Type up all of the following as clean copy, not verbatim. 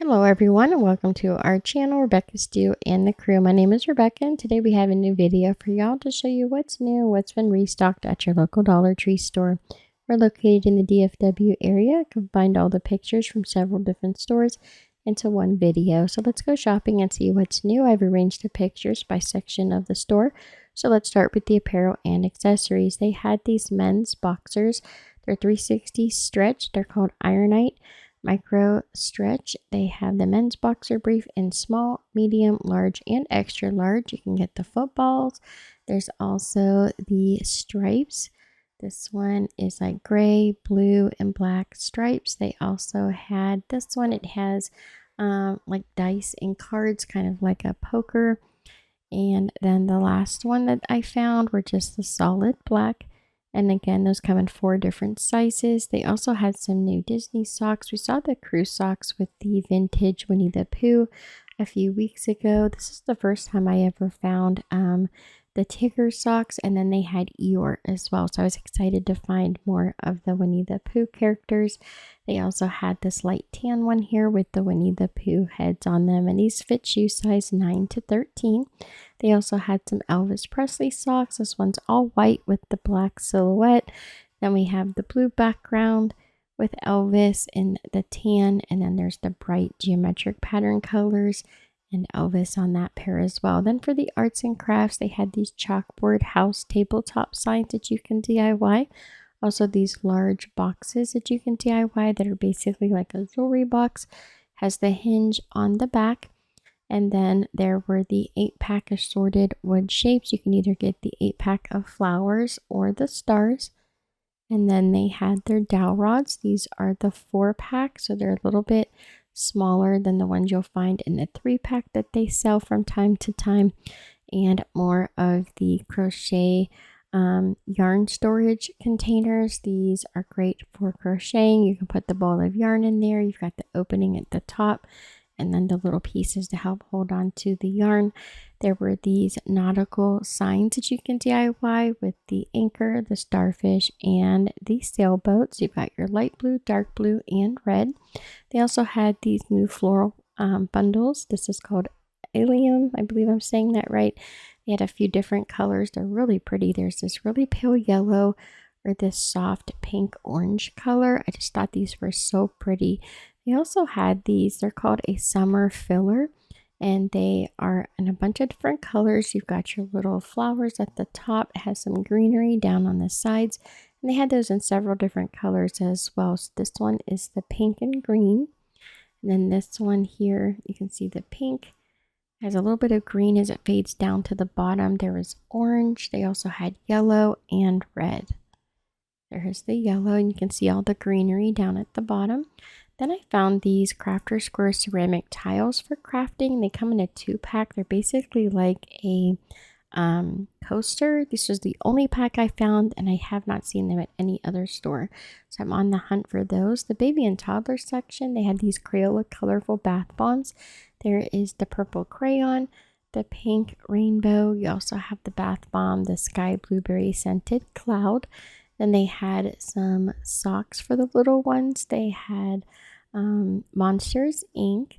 Hello everyone and welcome to our channel, Rebecca Stew and the crew. My name is Rebecca and today we have a new video for y'all to show you what's new, what's been restocked at your local Dollar Tree store. We're located in the DFW area. You can find all the pictures from several different stores into one video. So let's go shopping and see what's new. I've arranged the pictures by section of the store. So let's start with the apparel and accessories. They had these men's boxers. They're 360 stretch. They're called Ironite Micro Stretch. They have the men's boxer brief in small, medium, large, and extra large. You can get the footballs. There's also the stripes. This one is like gray, blue, and black stripes. They also had this one. It has like dice and cards, kind of like a poker. And then the last one that I found were just the solid black. And again, those come in 4 different sizes. They also had some new Disney socks. We saw the crew socks with the vintage Winnie the Pooh a few weeks ago. This is the first time I ever found the Tigger socks, and then they had Eeyore as well. So I was excited to find more of the Winnie the Pooh characters. They also had this light tan one here with the Winnie the Pooh heads on them, and these fit shoe size 9 to 13. They also had some Elvis Presley socks. This one's all white with the black silhouette. Then we have the blue background with Elvis and the tan, and then there's the bright geometric pattern colors and Elvis on that pair as well. Then for the arts and crafts, they had these chalkboard house tabletop signs that you can DIY. Also these large boxes that you can DIY that are basically like a jewelry box. Has the hinge on the back. And then there were the 8-pack assorted wood shapes. You can either get the 8-pack of flowers or the stars. And then they had their dowel rods. These are the 4-pack, so they're a little bit smaller than the ones you'll find in the 3-pack that they sell from time to time. And more of the crochet yarn storage containers. These are great for crocheting. You can put the ball of yarn in there. You've got the opening at the top and then the little pieces to help hold on to the yarn. There were these nautical signs that you can DIY with the anchor, the starfish, and the sailboats. You've got your light blue, dark blue, and red. They also had these new floral bundles. This is called Allium. I believe I'm saying that right. They had a few different colors. They're really pretty. There's this really pale yellow or this soft pink orange color. I just thought these were so pretty. They also had these, they're called a summer filler, and they are in a bunch of different colors. You've got your little flowers at the top. It has some greenery down on the sides, and they had those in several different colors as well. So this one is the pink and green, and then this one here, you can see the pink has a little bit of green as it fades down to the bottom. There was orange. They also had yellow and red. There's the yellow, and you can see all the greenery down at the bottom. Then I found these Crafter Square ceramic tiles for crafting. They come in a 2-pack. They're basically like a coaster. This was the only pack I found, and I have not seen them at any other store. So I'm on the hunt for those. The baby and toddler section, they had these Crayola colorful bath bombs. There is the purple crayon, the pink rainbow. You also have the bath bomb, the sky blueberry scented cloud. Then they had some socks for the little ones. They had Monsters Inc.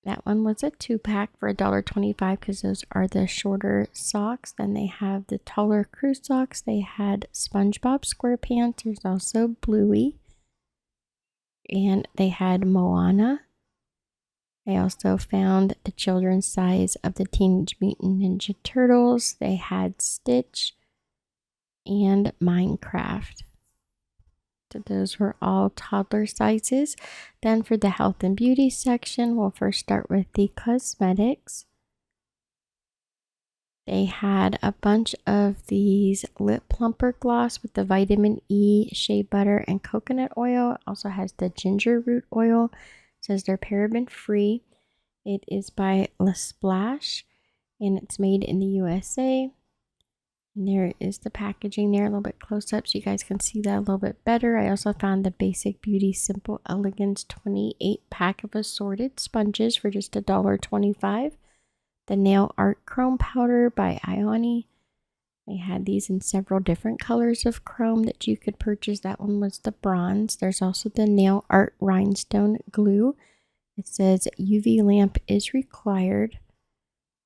That one was a 2-pack for $1.25 because those are the shorter socks. Then they have the taller crew socks. They had SpongeBob SquarePants. There's also Bluey. And they had Moana. I also found the children's size of the Teenage Mutant Ninja Turtles. They had Stitch and Minecraft. So those were all toddler sizes. Then for the health and beauty section, we'll first start with the cosmetics. They had a bunch of these lip plumper gloss with the vitamin E, shea butter, and coconut oil. It also has the ginger root oil. It says they're paraben free. It is by La Splash, and it's made in the USA. And there is the packaging there a little bit close up so you guys can see that a little bit better. I also found the Basic Beauty Simple Elegance 28-pack of assorted sponges for just $1.25. The Nail Art Chrome Powder by Ioni. They had these in several different colors of chrome that you could purchase. That one was the bronze. There's also the Nail Art Rhinestone Glue. It says UV lamp is required.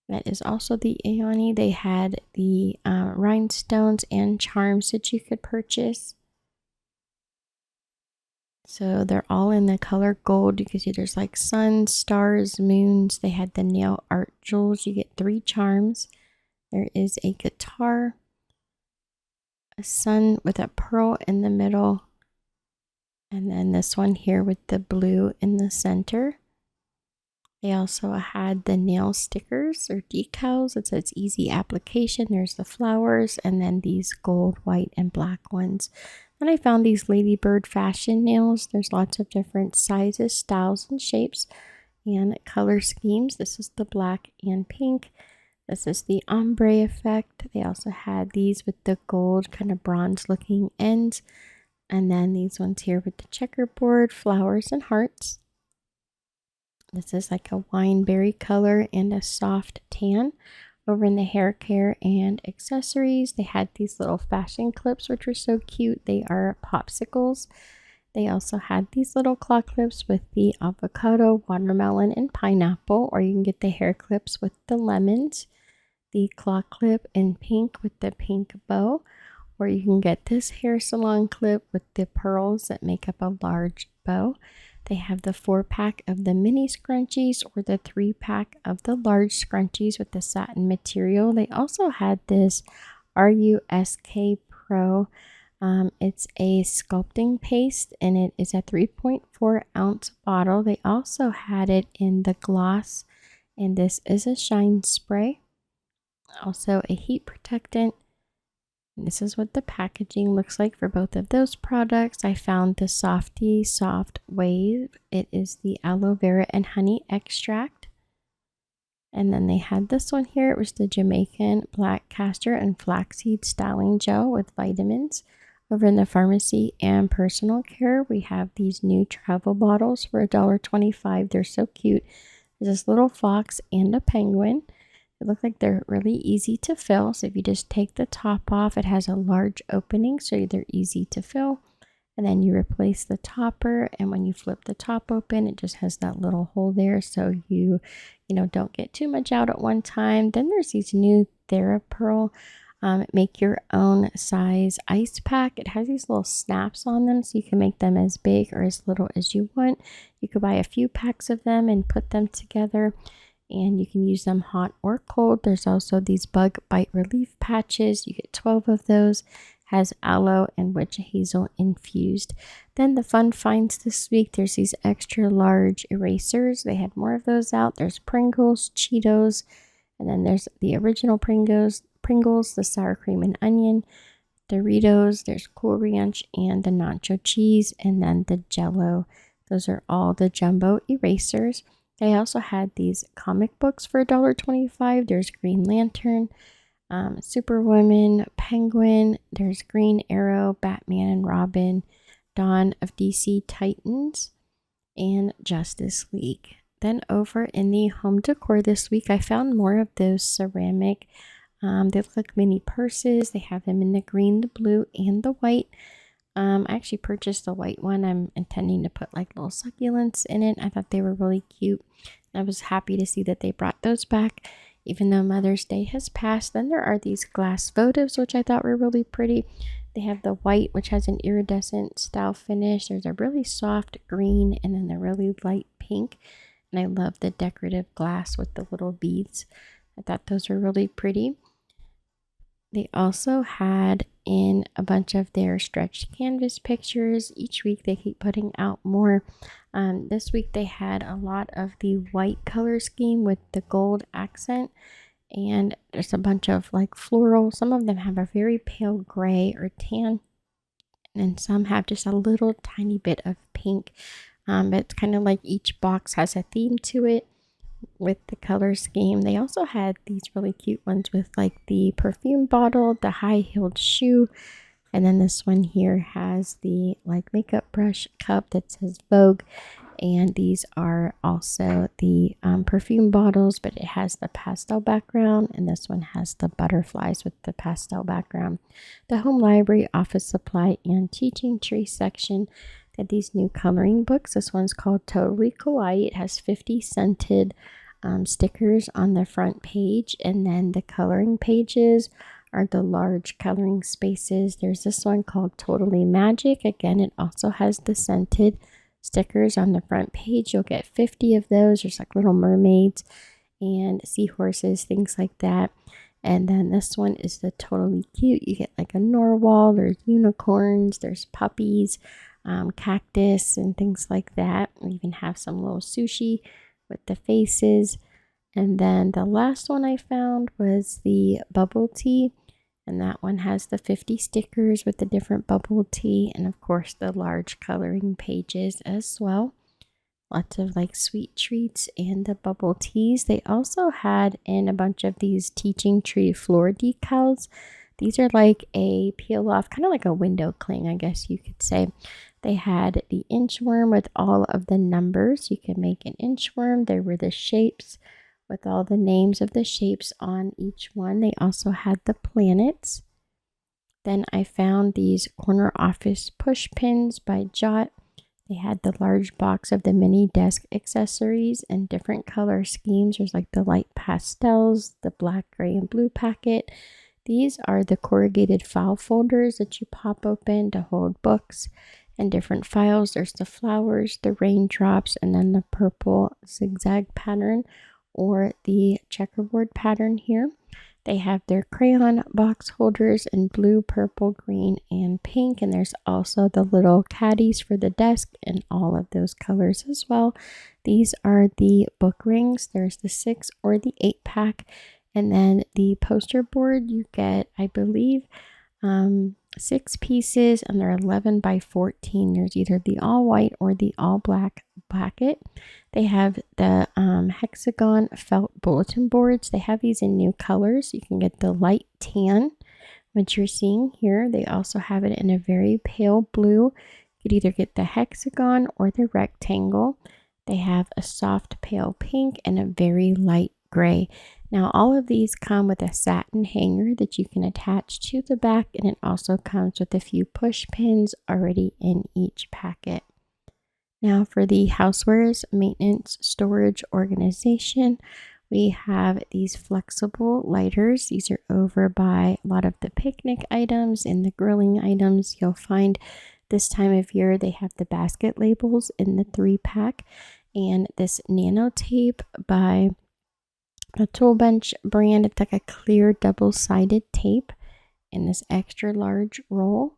That is also the Aeoni. They had the rhinestones and charms that you could purchase. So they're all in the color gold. You can see there's like suns, stars, moons. They had the nail art jewels. You get 3 charms. There is a guitar, a sun with a pearl in the middle, and then this one here with the blue in the center. They also had the nail stickers or decals. It says easy application. There's the flowers and then these gold, white, and black ones. Then I found these ladybird fashion nails. There's lots of different sizes, styles, and shapes and color schemes. This is the black and pink. This is the ombre effect. They also had these with the gold kind of bronze looking ends. And then these ones here with the checkerboard, flowers, and hearts. This is like a wineberry color and a soft tan. Over in the hair care and accessories, they had these little fashion clips, which were so cute. They are popsicles. They also had these little claw clips with the avocado, watermelon, and pineapple, or you can get the hair clips with the lemons, the claw clip in pink with the pink bow, or you can get this hair salon clip with the pearls that make up a large bow. They have the 4-pack of the mini scrunchies or the 3-pack of the large scrunchies with the satin material. They also had this RUSK Pro. It's a sculpting paste and it is a 3.4 ounce bottle. They also had it in the gloss, and this is a shine spray. Also a heat protectant. This is what the packaging looks like for both of those products. I found the Softy Soft Wave. It is the aloe vera and honey extract. And then they had this one here. It was the Jamaican black castor and flaxseed styling gel with vitamins. Over in the pharmacy and personal care, we have these new travel bottles for $1.25. They're so cute. There's this little fox and a penguin. They look like they're really easy to fill. So if you just take the top off, it has a large opening, so they're easy to fill. And then you replace the topper, and when you flip the top open, it just has that little hole there, so you don't get too much out at one time. Then there's these new TheraPearl make your own size ice pack. It has these little snaps on them, so you can make them as big or as little as you want. You could buy a few packs of them and put them together, and you can use them hot or cold. There's also these bug bite relief patches. You get 12 of those. Has aloe and witch hazel infused. Then the fun finds this week, there's these extra large erasers. They had more of those out. There's Pringles, Cheetos, and then there's the original Pringles, the sour cream and onion, Doritos, there's Cool Ranch and the nacho cheese, and then the Jello. Those are all the jumbo erasers. They also had these comic books for $1.25. There's Green Lantern, Superwoman, Penguin, there's Green Arrow, Batman and Robin, Dawn of DC Titans, and Justice League. Then over in the home decor this week, I found more of those ceramic. They look like mini purses. They have them in the green, the blue, and the white. I actually purchased the white one. I'm intending to put like little succulents in it. I thought they were really cute. I was happy to see that they brought those back, even though Mother's Day has passed. Then there are these glass votives, which I thought were really pretty. They have the white, which has an iridescent style finish. There's a really soft green and then the really light pink. And I love the decorative glass with the little beads. I thought those were really pretty. They also had in a bunch of their stretched canvas pictures. Each week they keep putting out more. This week they had a lot of the white color scheme with the gold accent. And there's a bunch of like floral. Some of them have a very pale gray or tan. And some have just a little tiny bit of pink. But it's kind of like each box has a theme to it with the color scheme. They also had these really cute ones with like the perfume bottle, the high-heeled shoe, and then this one here has the like makeup brush cup that says Vogue. And these are also the perfume bottles, but it has the pastel background, and this one has the butterflies with the pastel background. The home library, office supply, and teaching tree section. They had these new coloring books. This one's called Totally Kawaii. It has 50 scented stickers on the front page, and then the coloring pages are the large coloring spaces. There's this one called Totally Magic. Again, it also has the scented stickers on the front page. You'll get 50 of those. There's like little mermaids and seahorses, things like that. And then this one is the Totally Cute. You get like a narwhal, there's unicorns, there's puppies, cactus, and things like that. We even have some little sushi with the faces. And then the last one I found was the bubble tea. And that one has the 50 stickers with the different bubble tea. And of course, the large coloring pages as well. Lots of like sweet treats and the bubble teas. They also had in a bunch of these teaching tree floor decals. These are like a peel off, kind of like a window cling, I guess you could say. They had the inchworm with all of the numbers. You can make an inchworm. There were the shapes with all the names of the shapes on each one. They also had the planets. Then I found these corner office push pins by Jot. They had the large box of the mini desk accessories and different color schemes. There's like the light pastels, the black, gray, and blue packet. These are the corrugated file folders that you pop open to hold books and different files. There's the flowers, the raindrops, and then the purple zigzag pattern or the checkerboard pattern here. They have their crayon box holders in blue, purple, green, and pink. And there's also the little caddies for the desk in all of those colors as well. These are the book rings. There's the 6 or the 8 pack. And then the poster board, you get, I believe, 6 pieces, and they're 11 by 14. There's either the all white or the all black packet. They have the hexagon felt bulletin boards. They have these in new colors. You can get the light tan, which you're seeing here. They also have it in a very pale blue. You could either get the hexagon or the rectangle. They have a soft pale pink and a very light gray. Now, all of these come with a satin hanger that you can attach to the back, and it also comes with a few push pins already in each packet. Now, for the Housewares maintenance storage organization, we have these flexible lighters. These are over by a lot of the picnic items and the grilling items. You'll find this time of year they have the basket labels in the 3-pack, and this nano tape by the Tool Bench brand. It's like a clear double-sided tape in this extra large roll.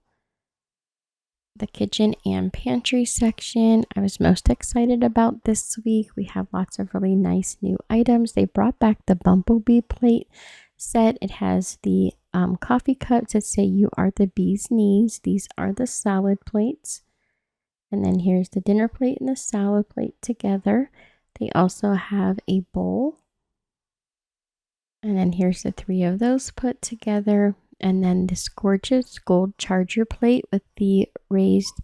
The kitchen and pantry section I was most excited about this week. We have lots of really nice new items. They brought back the bumblebee plate set. It has the coffee cups that say "You are the bee's knees." These are the salad plates. And then here's the dinner plate and the salad plate together. They also have a bowl. And then here's the 3 of those put together. And then this gorgeous gold charger plate with the raised,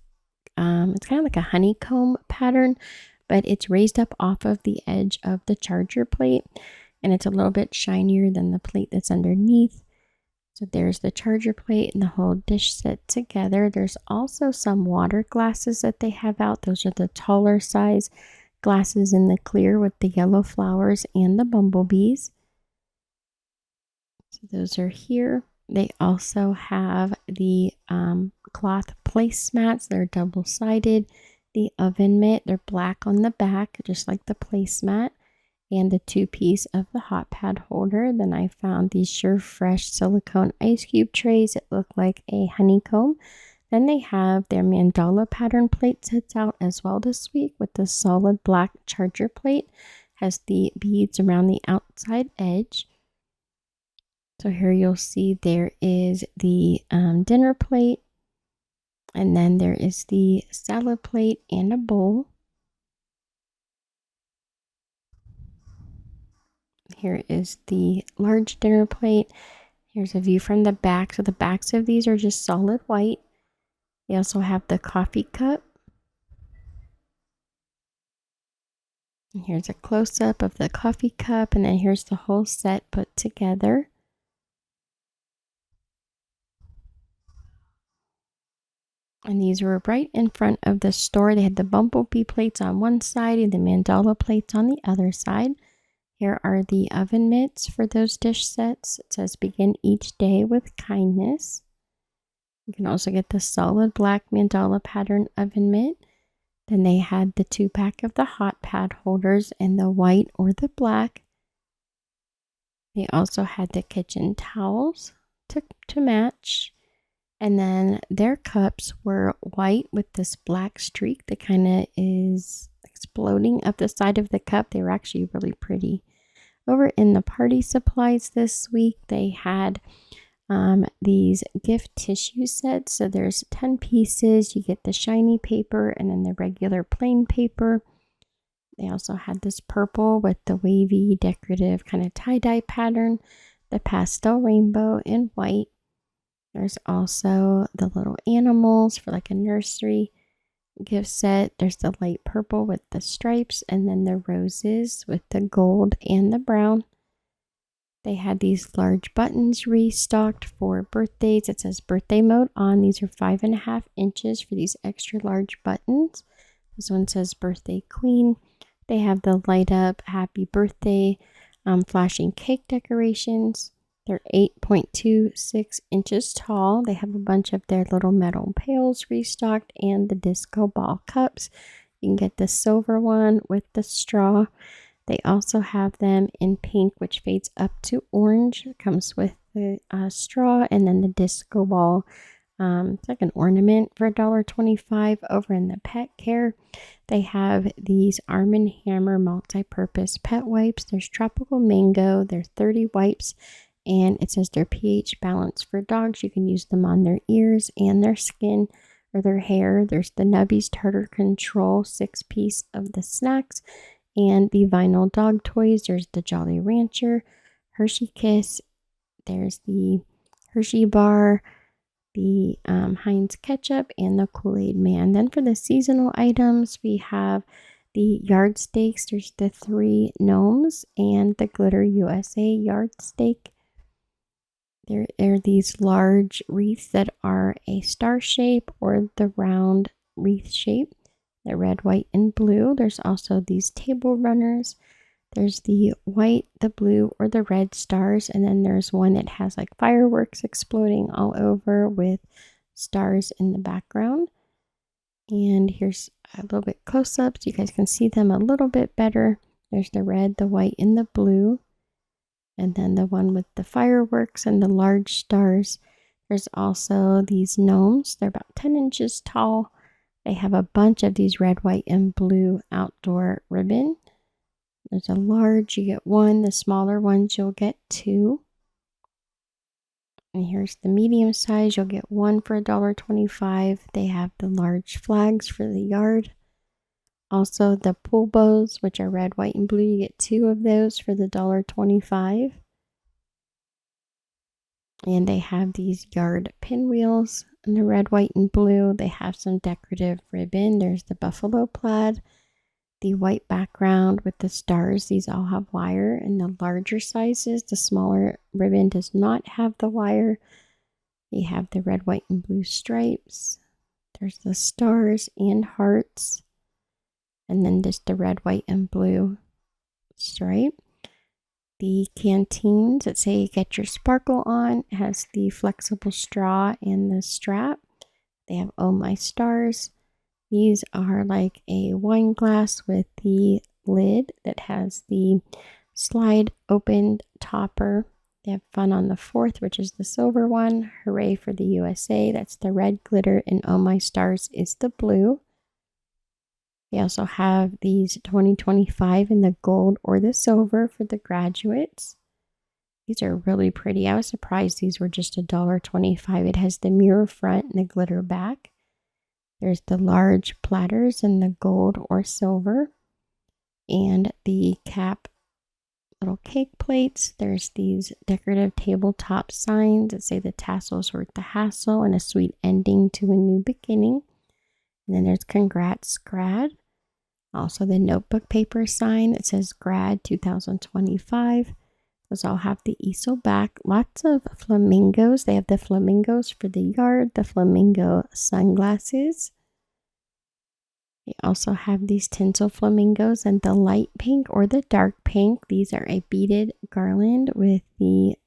it's kind of like a honeycomb pattern, but it's raised up off of the edge of the charger plate. And it's a little bit shinier than the plate that's underneath. So there's the charger plate and the whole dish set together. There's also some water glasses that they have out. Those are the taller size glasses in the clear with the yellow flowers and the bumblebees. So those are here. They also have the cloth placemats. They're double-sided. The oven mitt, they're black on the back, just like the placemat. And the 2-piece of the hot pad holder. Then I found these Sure Fresh silicone ice cube trays that look like a honeycomb. Then they have their mandala pattern plate sets out as well this week with the solid black charger plate. Has the beads around the outside edge. So here you'll see there is the dinner plate, and then there is the salad plate and a bowl. Here is the large dinner plate. Here's a view from the back. So the backs of these are just solid white. They also have the coffee cup. And here's a close-up of the coffee cup, and then here's the whole set put together. And these were right in front of the store. They had the bumblebee plates on one side and the mandala plates on the other side. Here are the oven mitts for those dish sets. It says begin each day with kindness. You can also get the solid black mandala pattern oven mitt. Then they had the 2-pack of the hot pad holders in the white or the black. They also had the kitchen towels to match. And then their cups were white with this black streak that kind of is exploding up the side of the cup. They were actually really pretty. Over in the party supplies this week, they had these gift tissue sets. So there's 10 pieces. You get the shiny paper and then the regular plain paper. They also had this purple with the wavy decorative kind of tie-dye pattern, the pastel rainbow in white. There's also the little animals for like a nursery gift set. There's the light purple with the stripes and then the roses with the gold and the brown. They had these large buttons restocked for birthdays. It says birthday mode on. These are 5.5 inches for these extra large buttons. This one says birthday queen. They have the light up happy birthday flashing cake decorations. They're 8.26 inches tall. They have a bunch of their little metal pails restocked and the disco ball cups. You can get the silver one with the straw. They also have them in pink, which fades up to orange. It comes with the straw and then the disco ball. It's like an ornament for $1.25. Over in the pet care, they have these Arm & Hammer multi-purpose pet wipes. There's tropical mango. There's 30 wipes. And it says they're pH balanced for dogs. You can use them on their ears and their skin or their hair. There's the Nubby's Tartar Control 6-piece of the snacks and the vinyl dog toys. There's the Jolly Rancher, Hershey Kiss. There's the Hershey Bar, the Heinz Ketchup, and the Kool-Aid Man. Then for the seasonal items, we have the yard steaks. There's the 3 gnomes and the Glitter USA yard steak. There are these large wreaths that are a star shape or the round wreath shape. The red, white, and blue. There's also these table runners. There's the white, the blue, or the red stars. And then there's one that has like fireworks exploding all over with stars in the background. And here's a little bit close up so you guys can see them a little bit better. There's the red, the white, and the blue. And then the one with the fireworks and the large stars. There's also these gnomes. They're about 10 inches tall. They have a bunch of these red, white, and blue outdoor ribbon. There's a large, you get 1. The smaller ones, you'll get 2. And here's the medium size. You'll get 1 for $1.25. They have the large flags for the yard. Also the pool bows, which are red, white, and blue. You get 2 of those for the $1.25. And they have these yard pinwheels in the red, white, and blue. They have some decorative ribbon. There's the buffalo plaid, the white background with the stars. These all have wire in the larger sizes. The smaller ribbon does not have the wire. They have the red, white, and blue stripes. There's the stars and hearts. And then just the red, white, and blue stripe. The canteens that say get your sparkle on has the flexible straw and the strap. They have Oh My Stars. These are like a wine glass with the lid that has the slide opened topper. They have Fun on the 4th, which is the silver one. Hooray for the USA. That's the red glitter, and Oh My Stars is the blue. They also have these 2025 in the gold or the silver for the graduates. These are really pretty. I was surprised these were just $1.25. It has the mirror front and the glitter back. There's the large platters in the gold or silver. And the cap little cake plates. There's these decorative tabletop signs that say the tassel's worth the hassle and a sweet ending to a new beginning. And then there's Congrats Grad. Also the notebook paper sign that says Grad 2025. Those all have the easel back. Lots of flamingos. They have the flamingos for the yard, the flamingo sunglasses. They also have these tinsel flamingos and the light pink or the dark pink. These are a beaded garland with the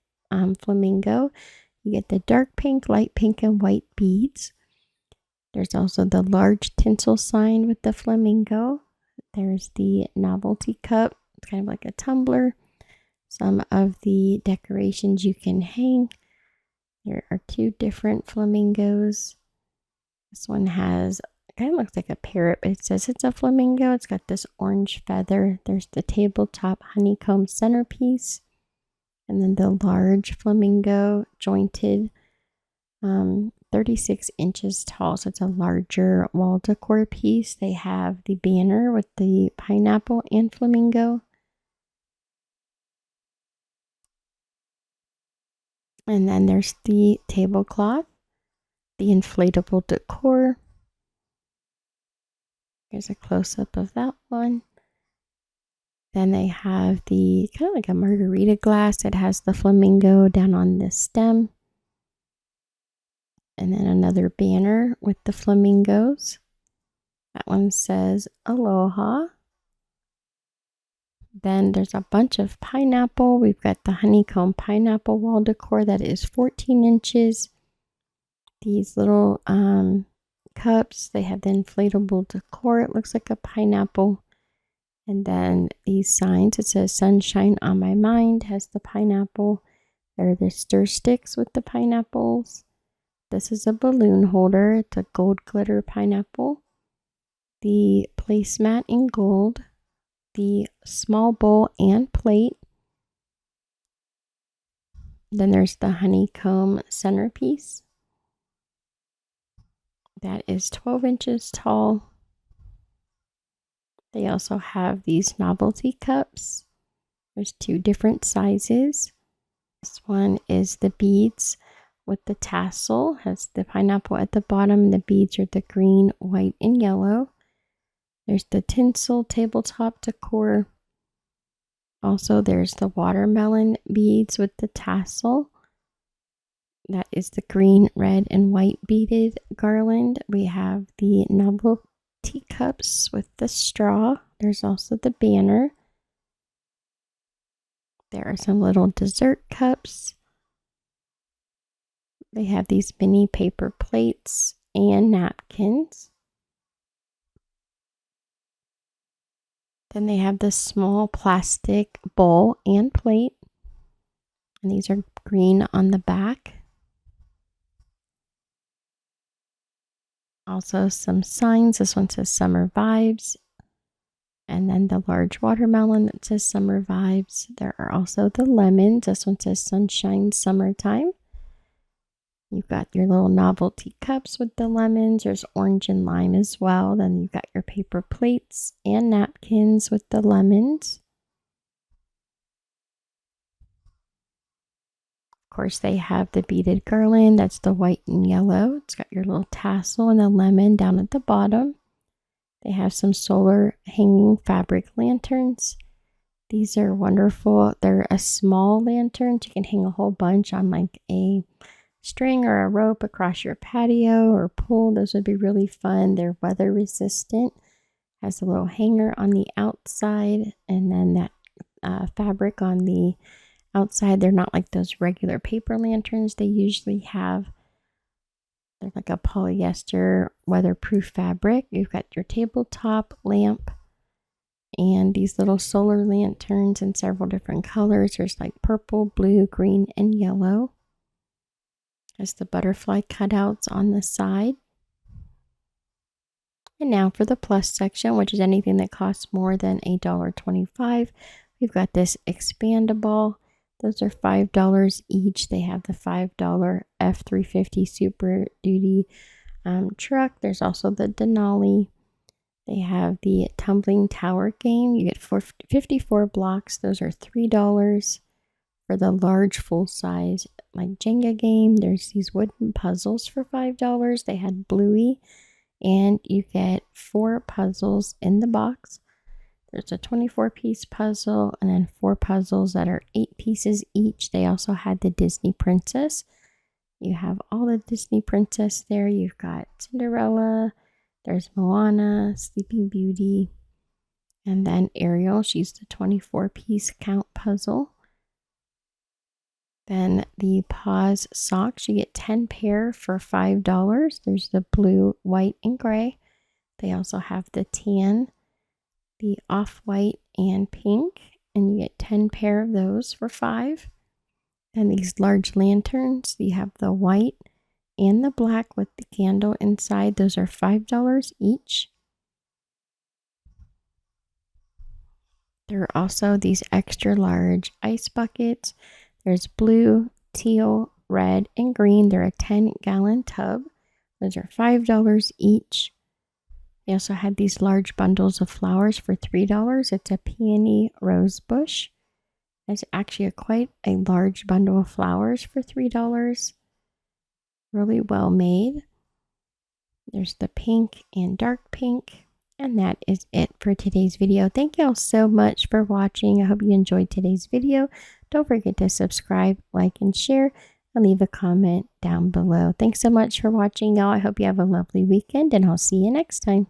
flamingo. You get the dark pink, light pink, and white beads. There's also the large tinsel sign with the flamingo. There's the novelty cup. It's kind of like a tumbler. Some of the decorations you can hang. There are two different flamingos. This one has, kind of looks like a parrot, but it says it's a flamingo. It's got this orange feather. There's the tabletop honeycomb centerpiece. And then the large flamingo jointed, 36 inches tall. So it's a larger wall decor piece. They have the banner with the pineapple and flamingo. And then there's the tablecloth, the inflatable decor. Here's a close-up of that one. Then they have the kind of like a margarita glass. It has the flamingo down on the stem. And then another banner with the flamingos. That one says Aloha. Then there's a bunch of pineapple. We've got the honeycomb pineapple wall decor that is 14 inches. These little cups, they have the inflatable decor. It looks like a pineapple. And then these signs, it says Sunshine on My Mind, has the pineapple. There are the stir sticks with the pineapples. This is a balloon holder. It's a gold glitter pineapple. The placemat in gold. The small bowl and plate. Then there's the honeycomb centerpiece. That is 12 inches tall. They also have these novelty cups. There's two different sizes. This one is the beads with the tassel. Has the pineapple at the bottom. The beads are the green, white, and yellow. There's the tinsel tabletop decor. Also, there's the watermelon beads with the tassel. That is the green, red, and white beaded garland. We have the novelty cups with the straw. There's also the banner. There are some little dessert cups. They have these mini paper plates and napkins. Then they have this small plastic bowl and plate. And these are green on the back. Also some signs. This one says Summer Vibes. And then the large watermelon that says Summer Vibes. There are also the lemons. This one says Sunshine Summertime. You've got your little novelty cups with the lemons. There's orange and lime as well. Then you've got your paper plates and napkins with the lemons. Of course, they have the beaded garland. That's the white and yellow. It's got your little tassel and a lemon down at the bottom. They have some solar hanging fabric lanterns. These are wonderful. They're a small lantern. You can hang a whole bunch on like a string or a rope across your patio or pool. Those would be really fun. They're weather resistant. Has a little hanger on the outside and then that fabric on the outside. They're not like those regular paper lanterns. They usually have, they're like a polyester weatherproof fabric. You've got your tabletop lamp and these little solar lanterns in several different colors. There's like purple, blue, green, and yellow. Has the butterfly cutouts on the side. And now for the plus section, which is anything that costs more than $1.25. We've got this expandable. Those are $5 each. They have the $5 F350 Super Duty truck. There's also the Denali. They have the tumbling tower game. You get 54 blocks. Those are $3. For the large full-size like Jenga game, there's these wooden puzzles for $5. They had Bluey, and you get 4 puzzles in the box. There's a 24-piece puzzle and then 4 puzzles that are 8 pieces each. They also had the Disney Princess. You have all the Disney Princess there. You've got Cinderella, there's Moana, Sleeping Beauty, and then Ariel. She's the 24-piece count puzzle. Then the Paws socks, you get 10 pair for $5. There's the blue, white, and gray. They also have the tan, the off-white, and pink, and you get 10 pair of those for $5. And these large lanterns, you have the white and the black with the candle inside. Those are $5 each. There are also these extra large ice buckets. There's blue, teal, red, and green. They're a 10-gallon tub. Those are $5 each. They also had these large bundles of flowers for $3. It's a peony rose bush. It's actually quite a large bundle of flowers for $3. Really well made. There's the pink and dark pink. And that is it for today's video. Thank you all so much for watching. I hope you enjoyed today's video. Don't forget to subscribe, like, and share, and leave a comment down below. Thanks so much for watching, y'all. I hope you have a lovely weekend, and I'll see you next time.